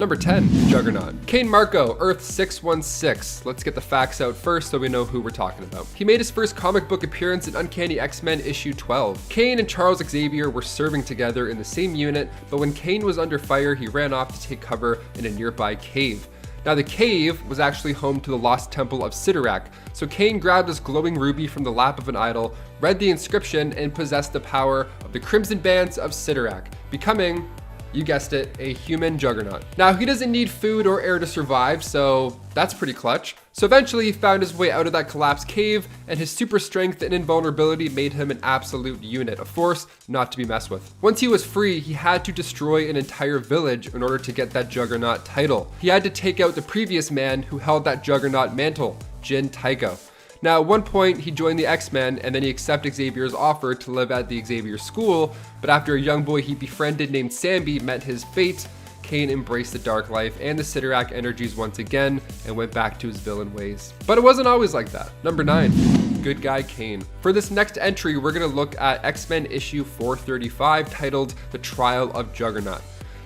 Number 10, Juggernaut. Cain Marko, Earth 616. Let's get the facts out first so we know who we're talking about. He made his first comic book appearance in Uncanny X-Men issue 12. Cain and Charles Xavier were serving together in the same unit, but when Cain was under fire, he ran off to take cover in a nearby cave. Now the cave was actually home to the lost temple of Sidorak, so Cain grabbed this glowing ruby from the lap of an idol, read the inscription, and possessed the power of the Crimson Bands of Sidorak, becoming, you guessed it, a human Juggernaut. Now he doesn't need food or air to survive, so that's pretty clutch. So eventually he found his way out of that collapsed cave, and his super strength and invulnerability made him an absolute unit, a force not to be messed with. Once he was free, he had to destroy an entire village in order to get that Juggernaut title. He had to take out the previous man who held that Juggernaut mantle, Jin Taiko. Now, at one point, he joined the X-Men, and then he accepted Xavier's offer to live at the Xavier school, but after a young boy he befriended named Sambi met his fate, Cain embraced the dark life and the Sidorak energies once again, and went back to his villain ways. But it wasn't always like that. Number 9, Good Guy Cain. For this next entry, we're gonna look at X-Men issue 435, titled The Trial of Juggernaut.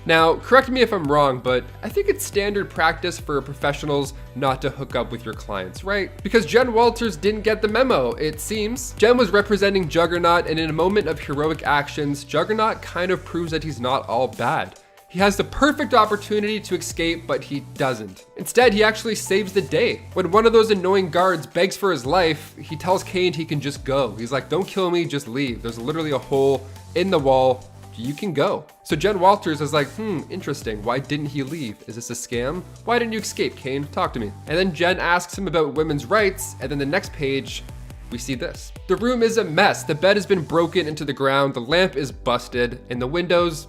Now, correct me if I'm wrong, but I think it's standard practice for professionals not to hook up with your clients, right? Because Jen Walters didn't get the memo, it seems. Jen was representing Juggernaut, and in a moment of heroic actions, Juggernaut kind of proves that he's not all bad. He has the perfect opportunity to escape, but he doesn't. Instead, he actually saves the day. When one of those annoying guards begs for his life, he tells Cain he can just go. He's like, don't kill me, just leave. There's literally a hole in the wall. You can go. So Jen Walters is like, interesting. Why didn't he leave? Is this a scam? Why didn't you escape, Cain? Talk to me. And then Jen asks him about women's rights. And then the next page, we see this. The room is a mess. The bed has been broken into the ground. The lamp is busted and the windows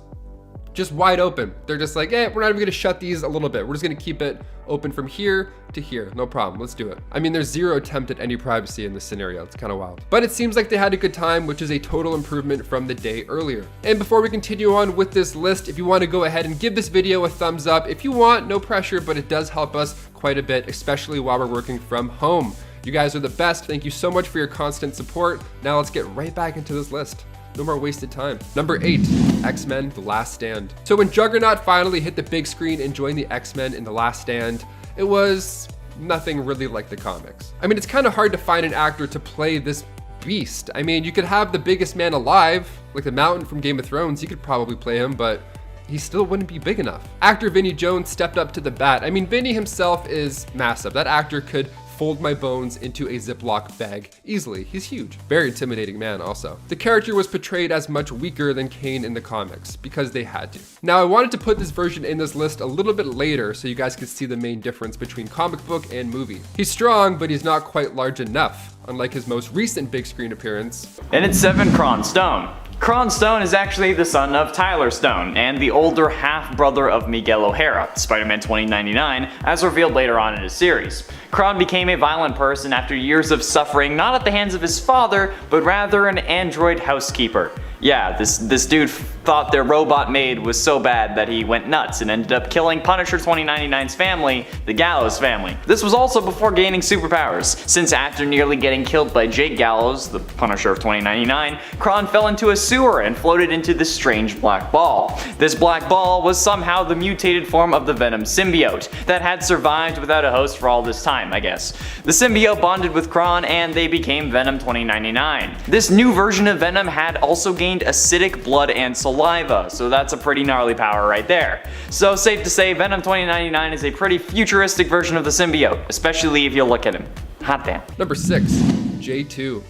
just wide open. They're just like, we're not even gonna shut these a little bit. We're just gonna keep it open from here to here. No problem, let's do it. I mean, there's zero attempt at any privacy in this scenario. It's kind of wild. But it seems like they had a good time, which is a total improvement from the day earlier. And before we continue on with this list, if you want to go ahead and give this video a thumbs up, if you want, no pressure, but it does help us quite a bit, especially while we're working from home. You guys are the best. Thank you so much for your constant support. Now let's get right back into this list. No more wasted time. Number 8, X-Men The Last Stand. So when Juggernaut finally hit the big screen and joined the X-Men in The Last Stand, it was nothing really like the comics. I mean, it's kind of hard to find an actor to play this beast. I mean, you could have the biggest man alive, like the Mountain from Game of Thrones. He could probably play him, but he still wouldn't be big enough. Actor Vinnie Jones stepped up to the bat. I mean, Vinnie himself is massive. That actor could fold my bones into a Ziploc bag easily. He's huge. Very intimidating man also. The character was portrayed as much weaker than Cain in the comics because they had to. Now I wanted to put this version in this list a little bit later so you guys could see the main difference between comic book and movie. He's strong, but he's not quite large enough, unlike his most recent big screen appearance. And it's 7 KRON Stone. KRON Stone is actually the son of Tyler Stone and the older half-brother of Miguel O'Hara, Spider-Man 2099, as revealed later on in his series. KRON became a violent person after years of suffering not at the hands of his father, but rather an android housekeeper. Yeah, this dude thought their robot maid was so bad that he went nuts and ended up killing Punisher 2099's family, the Gallows family. This was also before gaining superpowers, since after nearly getting killed by Jake Gallows, the Punisher of 2099, KRON fell into a sewer and floated into this strange black ball. This black ball was somehow the mutated form of the Venom symbiote that had survived without a host for all this time, I guess. The symbiote bonded with KRON and they became Venom 2099. This new version of Venom had also gained acidic blood and saliva, so that's a pretty gnarly power right there. So safe to say Venom 2099 is a pretty futuristic version of the symbiote, especially if you look at him. Hot damn. Number 6, J2.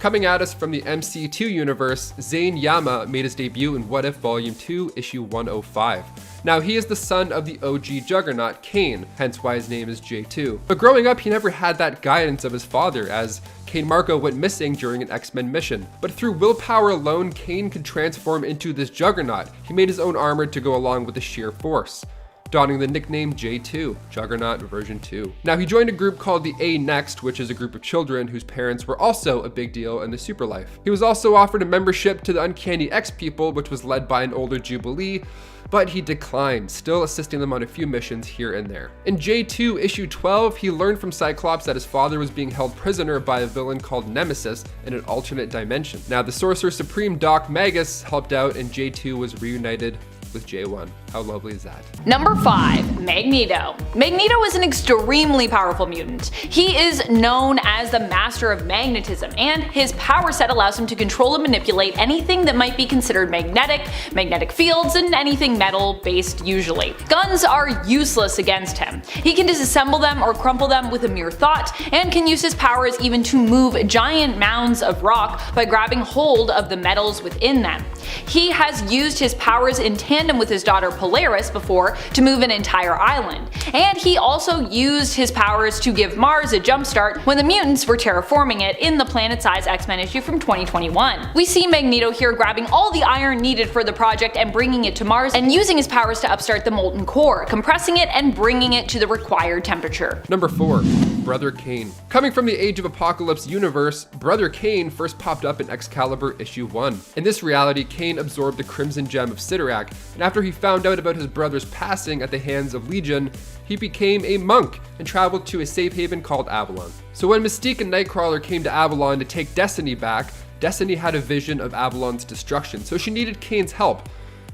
Coming at us from the MC2 universe, Zane Yama made his debut in What If Volume 2, issue 105. Now, he is the son of the OG Juggernaut, Cain, hence why his name is J2. But growing up, he never had that guidance of his father, as Cain Marko went missing during an X-Men mission. But through willpower alone, Cain could transform into this Juggernaut. He made his own armor to go along with the sheer force, donning the nickname J2, Juggernaut version 2. Now he joined a group called the A Next, which is a group of children whose parents were also a big deal in the super life. He was also offered a membership to the Uncanny X People, which was led by an older Jubilee, but he declined, still assisting them on a few missions here and there. In J2 issue 12, he learned from Cyclops that his father was being held prisoner by a villain called Nemesis in an alternate dimension. Now the Sorcerer Supreme Doc Magus helped out and J2 was reunited with J1. How lovely is that? Number 5. Magneto. Magneto is an extremely powerful mutant. He is known as the master of magnetism, and his power set allows him to control and manipulate anything that might be considered magnetic fields, and anything metal based usually. Guns are useless against him. He can disassemble them or crumple them with a mere thought, and can use his powers even to move giant mounds of rock by grabbing hold of the metals within them. He has used his powers in tandem with his daughter Polaris before to move an entire island, and he also used his powers to give Mars a jumpstart when the mutants were terraforming it in the planet-size X-Men issue from 2021. We see Magneto here grabbing all the iron needed for the project and bringing it to Mars, and using his powers to upstart the molten core, compressing it and bringing it to the required temperature. Number 4. Brother CAIN. Coming from the Age of Apocalypse universe, Brother CAIN first popped up in Excalibur issue 1. In this reality, CAIN absorbed the Crimson Gem of Cyttorak, and after he found out about his brother's passing at the hands of Legion, he became a monk and traveled to a safe haven called Avalon. So when Mystique and Nightcrawler came to Avalon to take Destiny back, Destiny had a vision of Avalon's destruction, so she needed CAIN's help.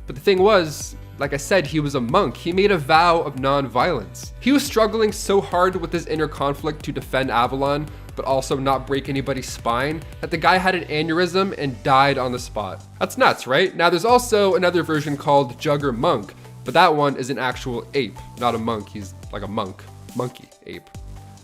But the thing was, like I said, he was a monk. He made a vow of non-violence. He was struggling so hard with his inner conflict to defend Avalon, but also not break anybody's spine, that the guy had an aneurysm and died on the spot. That's nuts, right? Now there's also another version called JUGGERNAUT, but that one is an actual ape, not a monk. He's like a monk. Monkey ape.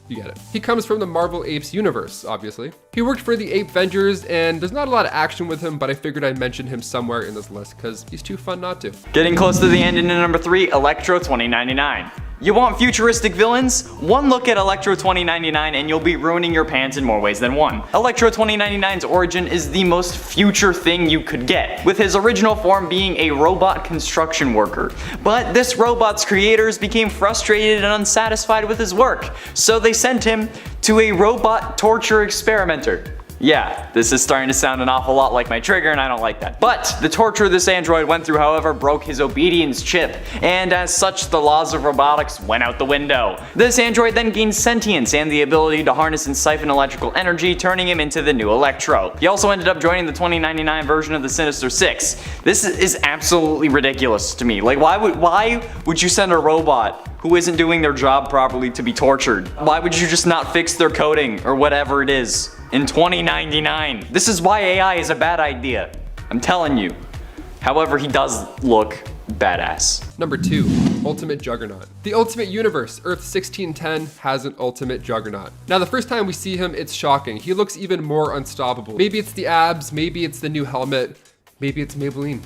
You get it. He comes from the Marvel Apes universe, obviously. He worked for the Ape Vengers, and there's not a lot of action with him, but I figured I'd mention him somewhere in this list because he's too fun not to. Getting close to the end into number 3, ELECTRO 2099. You want futuristic villains? One look at ELECTRO 2099 and you'll be ruining your pants in more ways than one. ELECTRO 2099's origin is the most future thing you could get, with his original form being a robot construction worker. But this robot's creators became frustrated and unsatisfied with his work, so they sent him to a robot torture experimenter. Yeah, this is starting to sound an awful lot like my trigger, and I don't like that. But the torture this android went through, however, broke his obedience chip, and as such, the laws of robotics went out the window. This android then gained sentience and the ability to harness and siphon electrical energy, turning him into the new Electro. He also ended up joining the 2099 version of the Sinister Six. This is absolutely ridiculous to me. Like, why would you send a robot who isn't doing their job properly to be tortured? Why would you just not fix their coding or whatever it is in 2099? This is why AI is a bad idea. I'm telling you. However, he does look badass. Number 2, Ultimate Juggernaut. The Ultimate Universe, Earth 1610, has an Ultimate Juggernaut. Now the first time we see him, it's shocking. He looks even more unstoppable. Maybe it's the abs, maybe it's the new helmet, maybe it's Maybelline.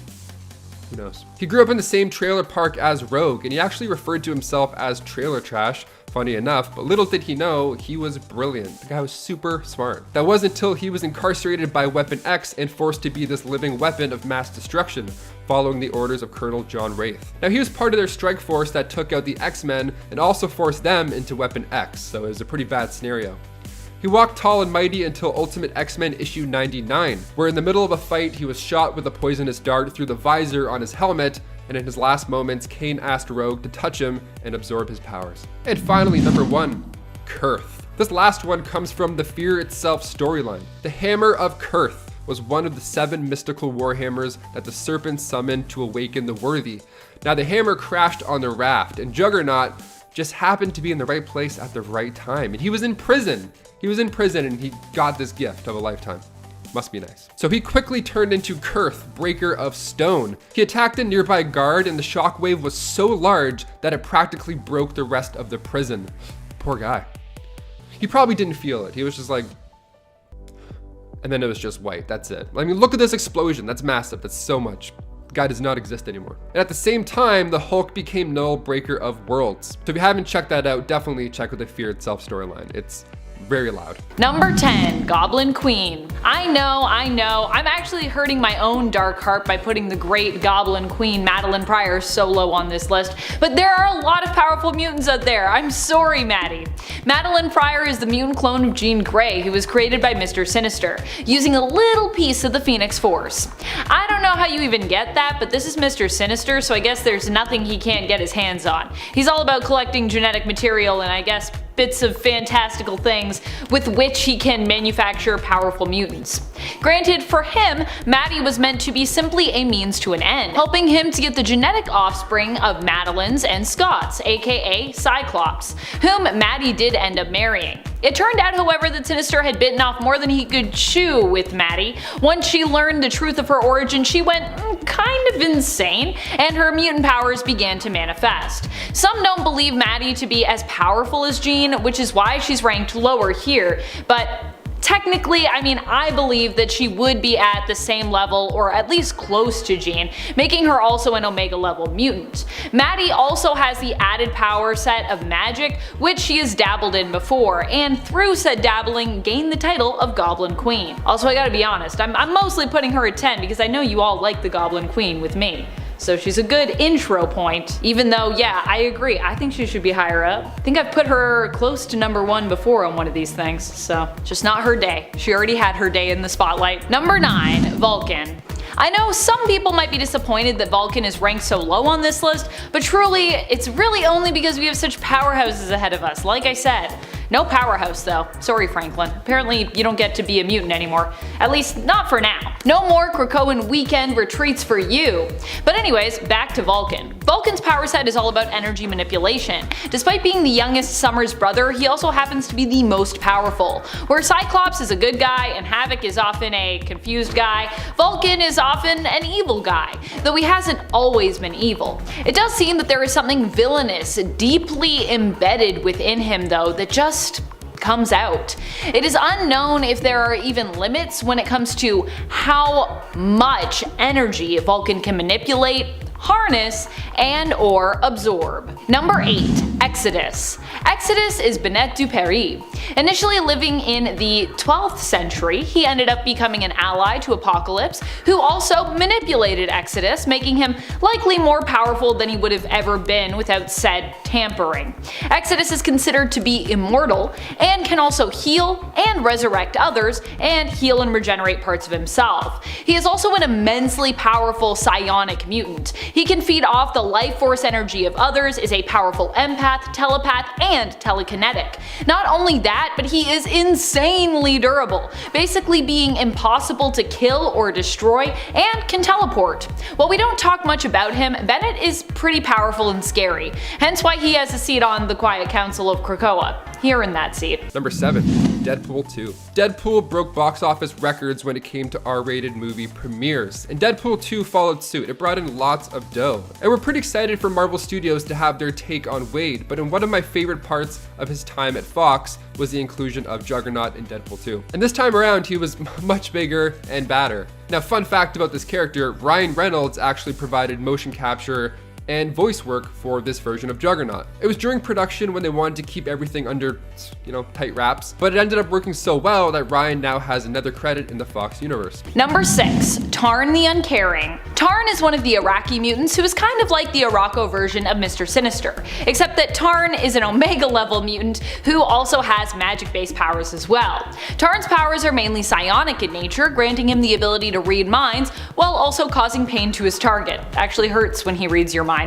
Who knows? He grew up in the same trailer park as Rogue, and he actually referred to himself as trailer trash, funny enough, but little did he know, he was brilliant. The guy was super smart. That wasn't until he was incarcerated by Weapon X and forced to be this living weapon of mass destruction, following the orders of Colonel John Wraith. Now he was part of their strike force that took out the X-Men and also forced them into Weapon X, so it was a pretty bad scenario. He walked tall and mighty until Ultimate X-Men issue 99, where in the middle of a fight he was shot with a poisonous dart through the visor on his helmet, and in his last moments, CAIN asked Rogue to touch him and absorb his powers. And finally, number 1, KUURTH. This last one comes from the Fear Itself storyline. The Hammer of KUURTH was one of the 7 mystical warhammers that the serpent summoned to awaken the worthy. Now the hammer crashed on the raft, and Juggernaut just happened to be in the right place at the right time, and he was in prison. He was in prison and he got this gift of a lifetime. Must be nice. So he quickly turned into KUURTH, Breaker of Stone. He attacked a nearby guard, and the shockwave was so large that it practically broke the rest of the prison. Poor guy. He probably didn't feel it. He was just like, and then it was just white. That's it. I mean, look at this explosion. That's massive. That's so much. The guy does not exist anymore. And at the same time, the Hulk became Null, Breaker of Worlds. So if you haven't checked that out, definitely check out the Fear Itself storyline. It's very loud. Number 10, Goblin Queen. I know, I'm actually hurting my own dark heart by putting the great Goblin Queen Madeline Pryor so low on this list, but there are a lot of powerful mutants out there. I'm sorry, Maddie. Madeline Pryor is the mutant clone of Jean Grey, who was created by Mr. Sinister, using a little piece of the Phoenix Force. I don't know how you even get that, but this is Mr. Sinister, so I guess there's nothing he can't get his hands on. He's all about collecting genetic material and I guess bits of fantastical things with which he can manufacture powerful mutants. Granted, for him, Maddie was meant to be simply a means to an end, helping him to get the genetic offspring of Madelyns and Scotts, aka Cyclops, whom Maddie did end up marrying. It turned out, however, that Sinister had bitten off more than he could chew with Maddie. Once she learned the truth of her origin, she went kind of insane, and her mutant powers began to manifest. Some don't believe Maddie to be as powerful as Jean, which is why she's ranked lower here, but technically, I believe that she would be at the same level, or at least close to Jean, making her also an Omega level mutant. Maddie also has the added power set of magic, which she has dabbled in before, and through said dabbling gained the title of Goblin Queen. Also, I gotta be honest, I'm mostly putting her at 10 because I know you all like the Goblin Queen with me. So she's a good intro point, even though, yeah, I agree, I think she should be higher up. I think I've put her close to number 1 before on one of these things, so just not her day. She already had her day in the spotlight. Number 9, Vulcan. I know some people might be disappointed that Vulcan is ranked so low on this list, but truly, it's really only because we have such powerhouses ahead of us, like I said. No powerhouse though. Sorry, Franklin. Apparently you don't get to be a mutant anymore. At least not for now. No more Krakoan weekend retreats for you. But anyways, back to Vulcan. Vulcan's power set is all about energy manipulation. Despite being the youngest Summer's brother, he also happens to be the most powerful. Where Cyclops is a good guy and Havoc is often a confused guy, Vulcan is often an evil guy, though he hasn't always been evil. It does seem that there is something villainous deeply embedded within him though that just comes out. It is unknown if there are even limits when it comes to how much energy Vulcan can manipulate, harness, and or absorb. Number 8. Exodus. Exodus is Bennett du Paris. Initially living in the 12th century, he ended up becoming an ally to Apocalypse, who also manipulated Exodus, making him likely more powerful than he would have ever been without said tampering. Exodus is considered to be immortal, and can also heal and resurrect others, and heal and regenerate parts of himself. He is also an immensely powerful psionic mutant. He can feed off the life force energy of others, is a powerful empath, telepath, and telekinetic. Not only that, but he is insanely durable, basically being impossible to kill or destroy, and can teleport. While we don't talk much about him, Bennett is pretty powerful and scary, hence why he has a seat on the Quiet Council of Krakoa. Here in that seat. Number 7, Deadpool 2. Deadpool broke box office records when it came to R-rated movie premieres, and Deadpool 2 followed suit. It brought in lots of dough. And we're pretty excited for Marvel Studios to have their take on Wade, but in one of my favorite parts of his time at Fox was the inclusion of Juggernaut in Deadpool 2. And this time around, he was much bigger and badder. Now, fun fact about this character, Ryan Reynolds actually provided motion capture and voice work for this version of Juggernaut. It was during production when they wanted to keep everything under, tight wraps, but it ended up working so well that Ryan now has another credit in the Fox universe. Number 6, Tarn the Uncaring. Tarn is one of the Iraqi mutants who is kind of like the Arakko version of Mr. Sinister, except that Tarn is an Omega level mutant who also has magic based powers as well. Tarn's powers are mainly psionic in nature, granting him the ability to read minds while also causing pain to his target. Actually hurts when he reads your mind.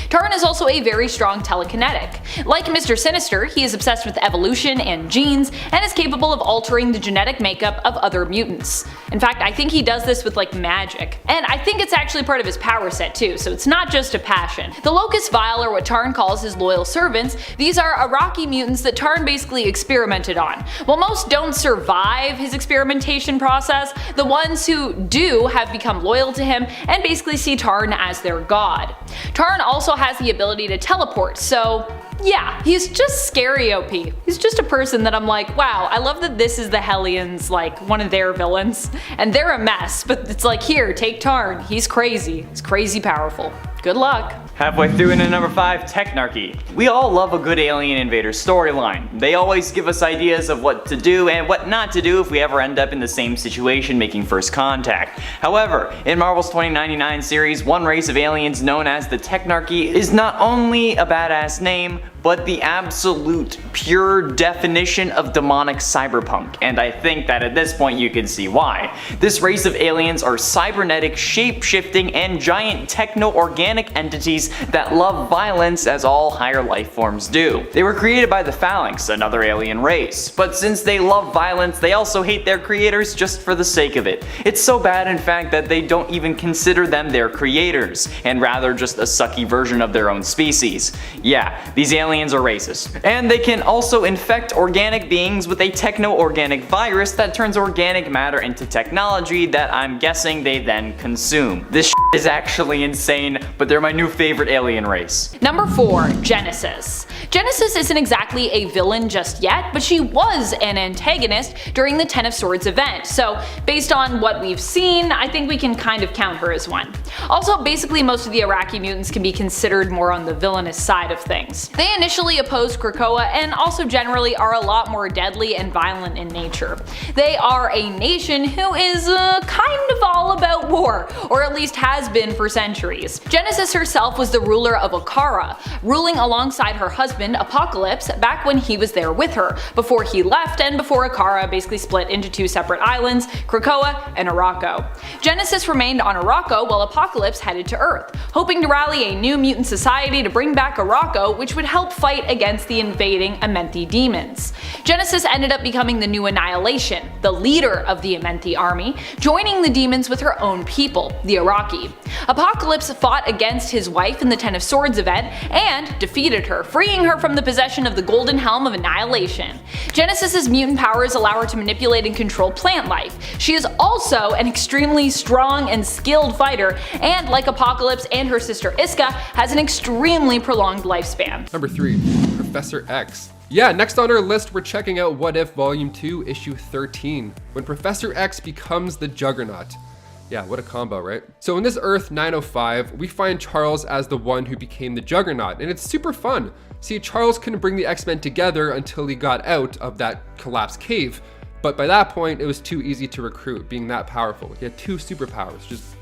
Tarn is also a very strong telekinetic. Like Mr. Sinister, he is obsessed with evolution and genes, and is capable of altering the genetic makeup of other mutants. In fact, I think he does this with magic. And I think it's actually part of his power set too, so it's not just a passion. The Locust Vile are what Tarn calls his loyal servants. These are Iraqi mutants that Tarn basically experimented on. While most don't survive his experimentation process, the ones who do have become loyal to him and basically see Tarn as their god. Tarn also has the ability to teleport, so yeah, he's just scary OP. He's just a person that I'm like, wow, I love that this is the Hellions, one of their villains. And they're a mess, but it's here, take Tarn. He's crazy. He's crazy powerful. Good luck. Halfway through into number 5, Technarchy. We all love a good alien invader storyline. They always give us ideas of what to do and what not to do if we ever end up in the same situation making first contact. However, in Marvel's 2099 series, one race of aliens known as the Technarchy is not only a badass name, but the absolute pure definition of demonic cyberpunk, and I think that at this point you can see why. This race of aliens are cybernetic, shape-shifting, and giant techno-organic entities that love violence as all higher life forms do. They were created by the Phalanx, another alien race, but since they love violence, they also hate their creators just for the sake of it. It's so bad, in fact, that they don't even consider them their creators, and rather just a sucky version of their own species. Yeah, these aliens are racist. And they can also infect organic beings with a techno-organic virus that turns organic matter into technology that I'm guessing they then consume. This shit is actually insane, but they're my new favorite alien race. Number 4. Genesis. Genesis isn't exactly a villain just yet, but she was an antagonist during the Ten of Swords event, so based on what we've seen, I think we can kind of count her as one. Also, basically most of the Iraqi mutants can be considered more on the villainous side of things. They initially opposed Krakoa and also generally are a lot more deadly and violent in nature. They are a nation who is kind of all about war, or at least has been for centuries. Genesis herself was the ruler of Okara, ruling alongside her husband Apocalypse back when he was there with her, before he left and before Okara basically split into two separate islands, Krakoa and Arakko. Genesis remained on Arakko while Apocalypse headed to Earth, hoping to rally a new mutant society to bring back Arakko, which would help fight against the invading Amenthi demons. Genesis ended up becoming the new Annihilation, the leader of the Amenthi army, joining the demons with her own people, the Iraqi. Apocalypse fought against his wife in the Ten of Swords event and defeated her, freeing her from the possession of the Golden Helm of Annihilation. Genesis's mutant powers allow her to manipulate and control plant life. She is also an extremely strong and skilled fighter, and like Apocalypse and her sister Iska, has an extremely prolonged lifespan. Number 3. Professor X. Yeah, next on our list we're checking out What If Volume 2, Issue 13, when Professor X becomes the Juggernaut. Yeah, what a combo, right? So in this Earth 905, we find Charles as the one who became the Juggernaut, and it's super fun. See, Charles couldn't bring the X-Men together until he got out of that collapsed cave, but by that point it was too easy to recruit, being that powerful. He had 2 superpowers,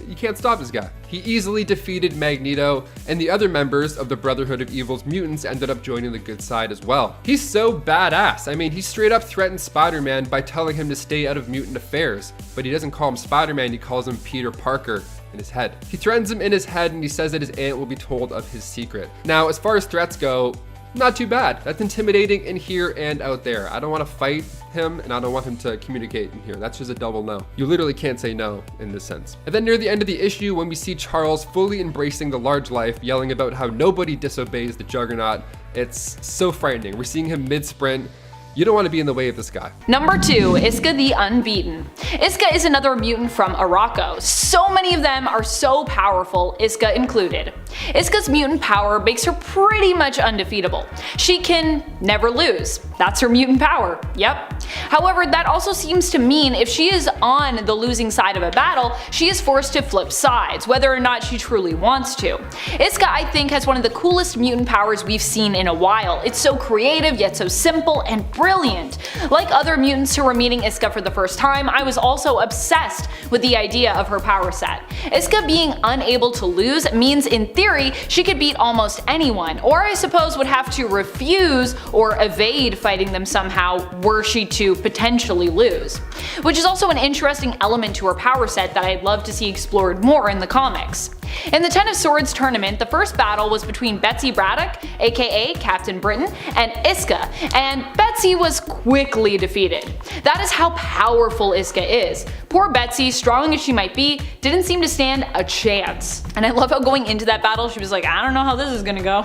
you can't stop this guy. He easily defeated Magneto, and the other members of the Brotherhood of Evil's mutants ended up joining the good side as well. He's so badass. I mean, he straight up threatened Spider-Man by telling him to stay out of mutant affairs, but he doesn't call him Spider-Man, he calls him Peter Parker in his head. He threatens him in his head, and he says that his aunt will be told of his secret. Now, as far as threats go, not too bad. That's intimidating in here and out there. I don't want to fight him, and I don't want him to communicate in here. That's just a double no. You literally can't say no in this sense. And then near the end of the issue, when we see Charles fully embracing the large life, yelling about how nobody disobeys the Juggernaut, it's so frightening. We're seeing him mid-sprint. You don't want to be in the way of this guy. Number 2. Iska the Unbeaten. Iska is another mutant from Arakko. So many of them are so powerful, Iska included. Iska's mutant power makes her pretty much undefeatable. She can never lose. That's her mutant power. Yep. However, that also seems to mean if she is on the losing side of a battle, she is forced to flip sides, whether or not she truly wants to. Iska, I think, has one of the coolest mutant powers we've seen in a while. It's so creative, yet so simple and brilliant. Like other mutants who were meeting Iska for the first time, I was also obsessed with the idea of her power set. Iska being unable to lose means in theory she could beat almost anyone, or I suppose would have to refuse or evade fighting them somehow were she to potentially lose. Which is also an interesting element to her power set that I'd love to see explored more in the comics. In the Ten of Swords tournament, the first battle was between Betsy Braddock, aka Captain Britain, and Iska, and Betsy was quickly defeated. That is how powerful Iska is. Poor Betsy, strong as she might be, didn't seem to stand a chance. And I love how going into that battle she was like, I don't know how this is gonna go.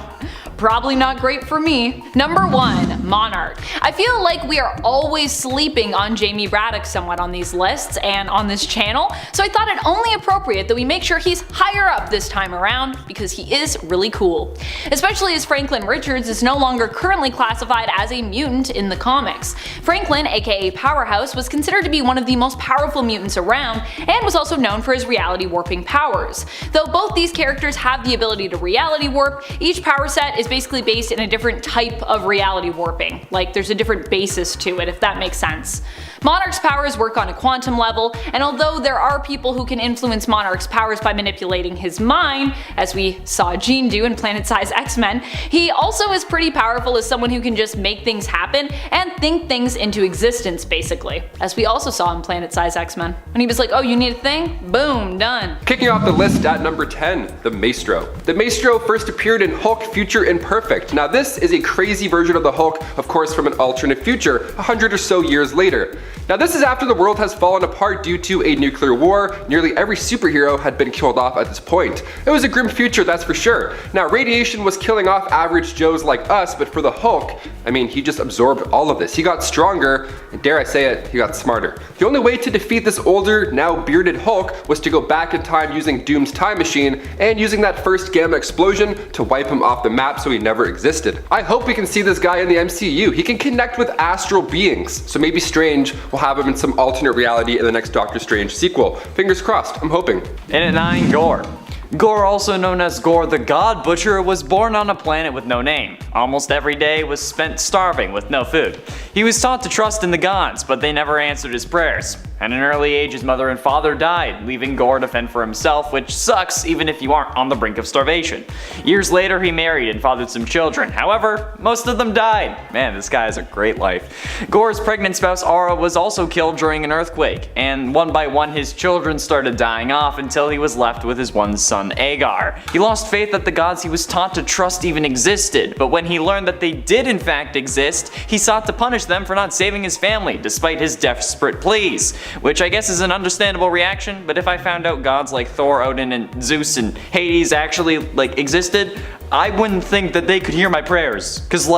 Probably not great for me. Number 1. Monarch. I feel like we are always sleeping on Jamie Braddock somewhat on these lists and on this channel, so I thought it only appropriate that we make sure he's higher up this time around because he is really cool. Especially as Franklin Richards is no longer currently classified as a mutant in the comics. Franklin, aka Powerhouse, was considered to be one of the most powerful mutants around and was also known for his reality warping powers. Though both these characters have the ability to reality warp, each power set is basically based in a different type of reality warping. Like there's a different basis to it, if that makes sense. Monarch's powers work on a quantum level, and although there are people who can influence Monarch's powers by manipulating his mind, as we saw Jean do in Planet-Size X-Men, he also is pretty powerful as someone who can just make things happen and think things into existence basically, as we also saw in Planet-Size X-Men. When he was like, oh, you need a thing? Boom, done. Kicking off the list at number 10, the Maestro. The Maestro first appeared in Hulk Future Imperfect. Now this is a crazy version of the Hulk, of course from an alternate future, 100 or so years later. Now this is after the world has fallen apart due to a nuclear war. Nearly every superhero had been killed off at this point. It was a grim future, that's for sure. Now radiation was killing off average Joes like us, but for the Hulk, I mean, he just absorbed all of this. He got stronger, and dare I say it, he got smarter. The only way to defeat this older, now bearded Hulk was to go back in time using Doom's time machine and using that first gamma explosion to wipe him off the map so he never existed. I hope we can see this guy in the MCU. He can connect with astral beings, so maybe Strange will have him in some alternate reality in the next Doctor Strange sequel. Fingers crossed, I'm hoping. In at 9, Gore. Gore, also known as Gore the God Butcher, was born on a planet with no name. Almost every day was spent starving with no food. He was taught to trust in the gods, but they never answered his prayers. At an early age, his mother and father died, leaving Gore to fend for himself, which sucks even if you aren't on the brink of starvation. Years later, he married and fathered some children. However, most of them died. Man, this guy has a great life. Gore's pregnant spouse Aura was also killed during an earthquake, and one by one his children started dying off until he was left with his one son Agar. He lost faith that the gods he was taught to trust even existed, but when he learned that they did in fact exist, he sought to punish them for not saving his family despite his desperate pleas. Which I guess is an understandable reaction, but if I found out gods like Thor, Odin, and Zeus and Hades actually existed, I wouldn't think that they could hear my prayers. Cause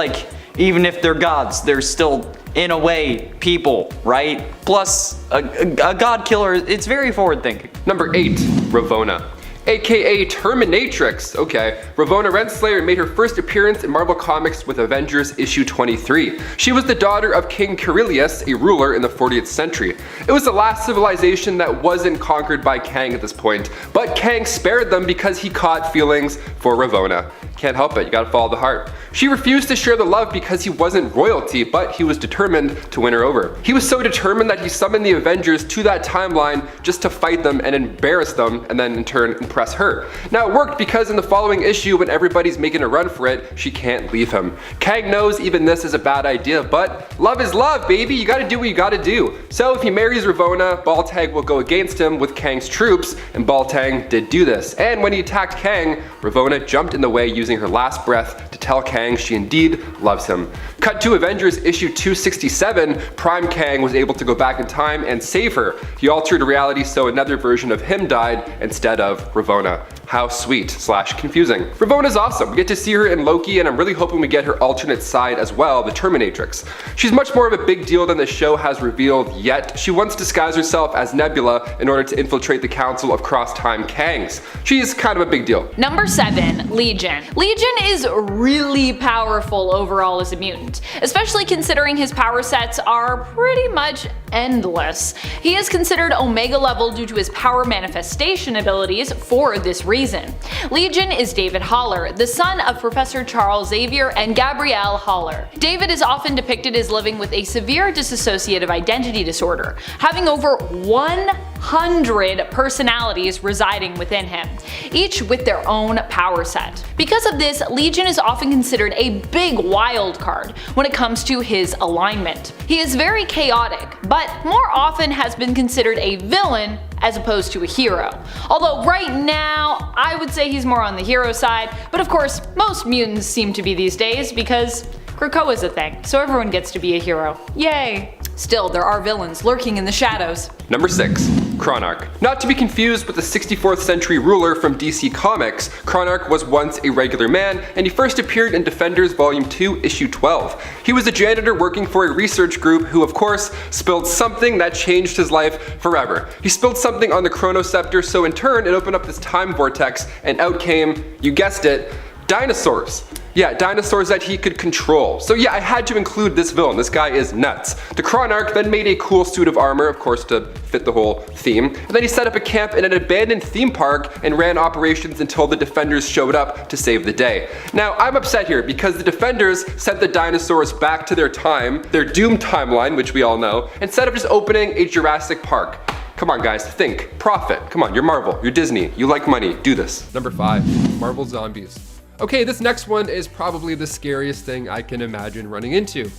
even if they're gods, they're still in a way people, right? Plus, a god killer, it's very forward thinking. Number 8, Ravonna. AKA Terminatrix. Okay, Ravonna Renslayer made her first appearance in Marvel Comics with Avengers issue 23. She was the daughter of King Kirilius, a ruler in the 40th century. It was the last civilization that wasn't conquered by Kang at this point, but Kang spared them because he caught feelings for Ravonna. Can't help it, you gotta follow the heart. She refused to share the love because he wasn't royalty, but he was determined to win her over. He was so determined that he summoned the Avengers to that timeline just to fight them and embarrass them, and then in turn impress her. Now it worked because in the following issue, when everybody's making a run for it, she can't leave him. Kang knows even this is a bad idea, but love is love, baby. You gotta do what you gotta do. So if he marries Ravonna, Baltag will go against him with Kang's troops, and Baltag did do this. And when he attacked Kang, Ravonna jumped in the way using her last breath to tell Kang she indeed loves him. Cut to Avengers issue 267, Prime Kang was able to go back in time and save her. He altered reality so another version of him died instead of Ravonna. How sweet / confusing. Ravonna's awesome. We get to see her in Loki, and I'm really hoping we get her alternate side as well, the Terminatrix. She's much more of a big deal than the show has revealed yet. She once disguised herself as Nebula in order to infiltrate the Council of Cross-Time Kangs. She's kind of a big deal. Number 7, Legion. Legion is really powerful overall as a mutant, especially considering his power sets are pretty much endless. He is considered Omega level due to his power manifestation abilities for this reason. Legion is David Haller, the son of Professor Charles Xavier and Gabrielle Haller. David is often depicted as living with a severe dissociative identity disorder, having over 100 personalities residing within him, each with their own power set. Because of this, Legion is often considered a big wild card when it comes to his alignment. He is very chaotic, but more often has been considered a villain as opposed to a hero. Although right now, I would say he's more on the hero side, but of course, most mutants seem to be these days because Krakoa's a thing, so everyone gets to be a hero. Yay! Still, there are villains lurking in the shadows. Number 6, KRON. Not to be confused with the 64th century ruler from DC Comics, KRON was once a regular man, and he first appeared in Defenders Volume 2, Issue 12. He was a janitor working for a research group who, of course, spilled something that changed his life forever. He spilled something on the chronoceptor, so in turn it opened up this time vortex, and out came, you guessed it, dinosaurs. Yeah, dinosaurs that he could control. So yeah, I had to include this villain. This guy is nuts. The KRON arc then made a cool suit of armor, of course, to fit the whole theme. And then he set up a camp in an abandoned theme park and ran operations until the Defenders showed up to save the day. Now, I'm upset here because the Defenders sent the dinosaurs back to their time, their doomed timeline, which we all know, instead of just opening a Jurassic Park. Come on guys, think, profit. Come on, you're Marvel, you're Disney, you like money, do this. Number 5, Marvel Zombies. Okay, this next one is probably the scariest thing I can imagine running into.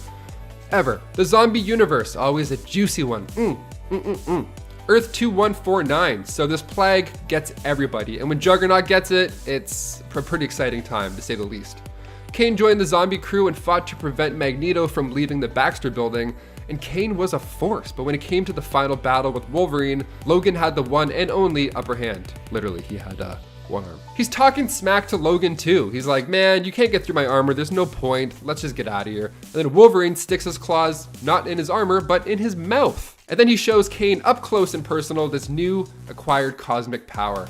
Ever. The zombie universe, always a juicy one. Earth 2149, so this plague gets everybody, and when Juggernaut gets it, it's a pretty exciting time, to say the least. CAIN joined the zombie crew and fought to prevent Magneto from leaving the Baxter building, and CAIN was a force, but when it came to the final battle with Wolverine, Logan had the one and only upper hand. Literally, he had one arm. He's talking smack to Logan too. He's like, man, you can't get through my armor, there's no point, let's just get out of here. And then Wolverine sticks his claws, not in his armor, but in his mouth. And then he shows CAIN up close and personal this new acquired cosmic power.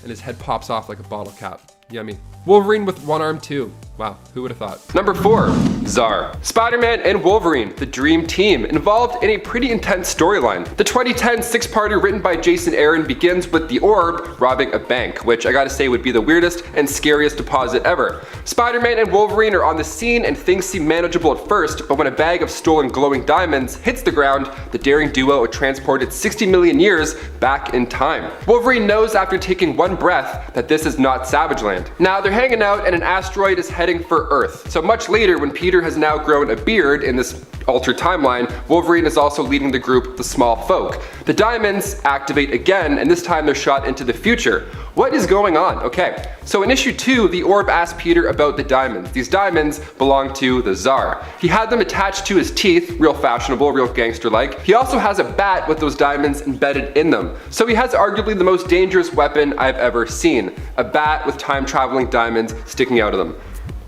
And his head pops off like a bottle cap. Yummy. Wolverine with one arm too. Wow, who would have thought? Number 4, Czar. Spider-Man and Wolverine, the dream team, involved in a pretty intense storyline. The 2010 six-parter written by Jason Aaron begins with the Orb robbing a bank, which I gotta say would be the weirdest and scariest deposit ever. Spider-Man and Wolverine are on the scene and things seem manageable at first, but when a bag of stolen glowing diamonds hits the ground, the daring duo are transported 60 million years back in time. Wolverine knows after taking one breath that this is not Savage Land. Now they're hanging out and an asteroid is heading for Earth. So much later, when Peter has now grown a beard in this altered timeline, Wolverine is also leading the group, the Small Folk. The diamonds activate again, and this time they're shot into the future. What is going on? Okay, so in issue 2, the Orb asked Peter about the diamonds. These diamonds belong to the Tsar. He had them attached to his teeth, real fashionable, real gangster-like. He also has a bat with those diamonds embedded in them. So he has arguably the most dangerous weapon I've ever seen. A bat with time-traveling diamonds sticking out of them.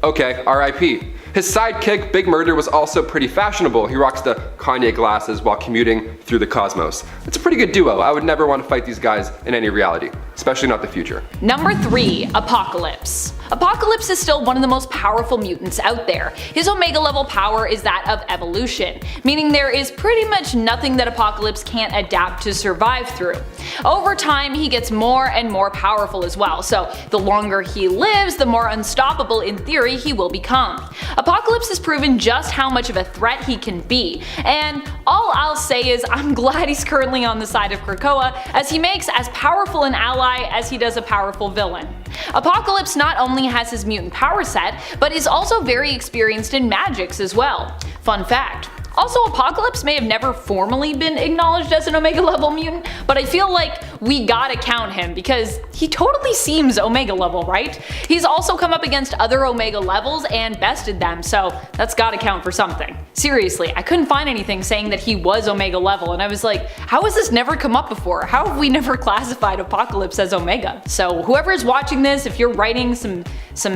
Okay, RIP. His sidekick, Big Murder, was also pretty fashionable. He rocks the Kanye glasses while commuting through the cosmos. It's a pretty good duo. I would never want to fight these guys in any reality, especially not the future. Number 3, Apocalypse. Apocalypse is still one of the most powerful mutants out there. His Omega level power is that of evolution, meaning there is pretty much nothing that Apocalypse can't adapt to survive through. Over time, he gets more and more powerful as well, so the longer he lives, the more unstoppable in theory he will become. Apocalypse has proven just how much of a threat he can be, and all I'll say is I'm glad he's currently on the side of Krakoa, as he makes as powerful an ally as he does a powerful villain. Apocalypse not only has his mutant power set, but is also very experienced in magics as well. Fun fact. Also, Apocalypse may have never formally been acknowledged as an Omega level mutant, but I feel like we gotta count him because he totally seems Omega level, right? He's also come up against other Omega levels and bested them, so that's gotta count for something. Seriously, I couldn't find anything saying that he was Omega level, and I was like, how has this never come up before? How have we never classified Apocalypse as Omega? So whoever is watching this, if you're writing some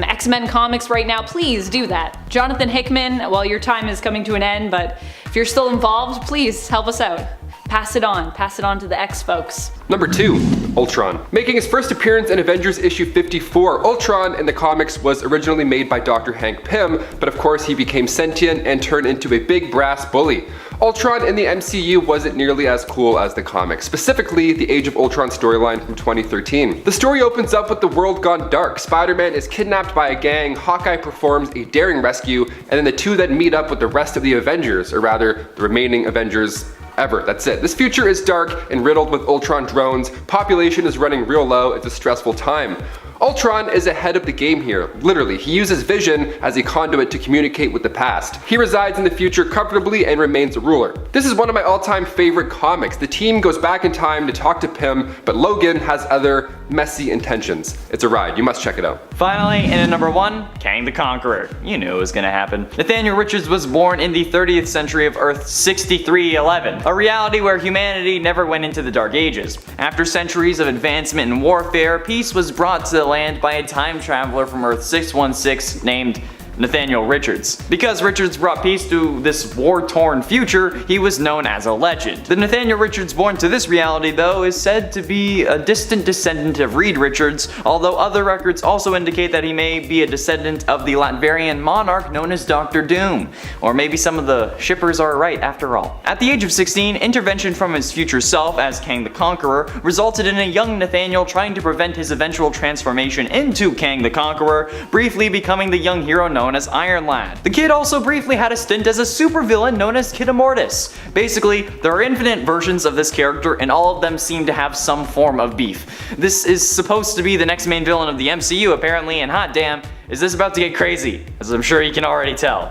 X-Men comics right now, please do that. Jonathan Hickman, well, your time is coming to an end, but if you're still involved, please help us out. Pass it on to the X folks. Number 2, Ultron. Making his first appearance in Avengers issue 54, Ultron in the comics was originally made by Dr. Hank Pym, but of course he became sentient and turned into a big brass bully. Ultron in the MCU wasn't nearly as cool as the comics, specifically the Age of Ultron storyline from 2013. The story opens up with the world gone dark. Spider-Man is kidnapped by a gang, Hawkeye performs a daring rescue, and then the two then meet up with the rest of the Avengers, or rather, the remaining Avengers ever. That's it. This future is dark and riddled with Ultron drones. Population is running real low. It's a stressful time. Ultron is ahead of the game here. Literally, he uses vision as a conduit to communicate with the past. He resides in the future comfortably and remains a ruler. This is one of my all-time favorite comics. The team goes back in time to talk to Pym, but Logan has other messy intentions. It's a ride. You must check it out. Finally, in at number 1, Kang the Conqueror. You knew it was gonna happen. Nathaniel Richards was born in the 30th century of Earth 6311, a reality where humanity never went into the Dark Ages. After centuries of advancement in warfare, peace was brought to the land by a time traveler from Earth 616 named Nathaniel Richards. Because Richards brought peace to this war-torn future, he was known as a legend. The Nathaniel Richards born to this reality, though, is said to be a distant descendant of Reed Richards, although other records also indicate that he may be a descendant of the Latvian monarch known as Dr. Doom. Or maybe some of the shippers are right after all. At the age of 16, intervention from his future self as Kang the Conqueror resulted in a young Nathaniel trying to prevent his eventual transformation into Kang the Conqueror, briefly becoming the young hero known as Iron Lad. The kid also briefly had a stint as a supervillain known as Kid Immortus. Basically, there are infinite versions of this character and all of them seem to have some form of beef. This is supposed to be the next main villain of the MCU apparently, and hot damn, is this about to get crazy, as I'm sure you can already tell.